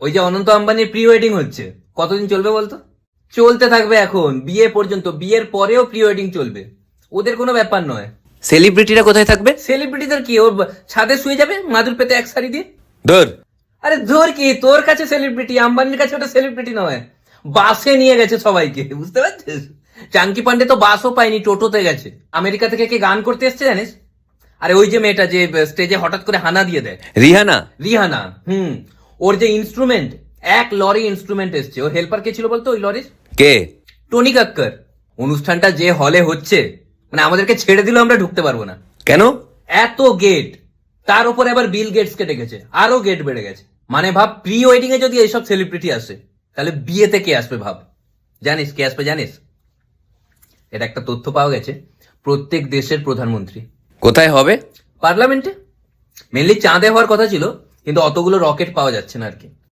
ওই যে অনন্ত আম্বানির প্রি ওয়েডিং হচ্ছে, কতদিন চলবে বলতো? চলতে থাকবে এখন বিয়ে পর্যন্ত, বিয়ের পরেও প্রি ওয়েডিং চলবে, ওদের কোনো ব্যাপার নয়। সেলিব্রিটিরা কোথায় থাকবে? সেলিব্রিটিদের কি, ওর ছাদে শুয়ে যাবে মাদুর পেতে এক শাড়ি দিয়ে? ধর। আরে ধর কি, তোর কাছে সেলিব্রিটি, আম্বানির কাছে ওটা সেলিব্রিটি নয়। বাসে নিয়ে গেছে সবাইকে, বুঝতে পারছিস? চাঙ্কি পান্ডে তো বাসও পায়নি, টোটোতে গেছে। আমেরিকা থেকে কে গান করতে এসছে জানিস? আরে ওই যে মেয়েটা যে স্টেজে হঠাৎ করে হানা দিয়ে দেয়, রিহানা। রিহানা। ওর যে ইনস্ট্রুমেন্ট, 1 লরি ইনস্ট্রুমেন্ট এসছে। ওর হেল্পার কে ছিল বলতো ওই লরির? কে? টনি কাক্কর। অনুষ্ঠানটা যে হলে হচ্ছে, মানে আমাদেরকে ছেড়ে দিলেও আমরা ঢুকতে পারবো না, কেন? এত গেট। তার উপর আবার বিল গেটস কে ডেকেছে, আরো গেট বেড়ে গেছে। মানে ভাব, প্রি ওয়েডিং এ যদি এইসব সেলিব্রিটি আসে, তাহলে বিয়েতে কে আসবে ভাব। জানিস কে আসবে? জানিস, এটা একটা তথ্য পাওয়া গেছে, প্রত্যেক দেশের প্রধানমন্ত্রী। কোথায় হবে? পার্লামেন্টে। মেনলি চাঁদে হওয়ার কথা ছিল, কিন্তু অতগুলো রকেট পাওয়া যাচ্ছে না আর কি।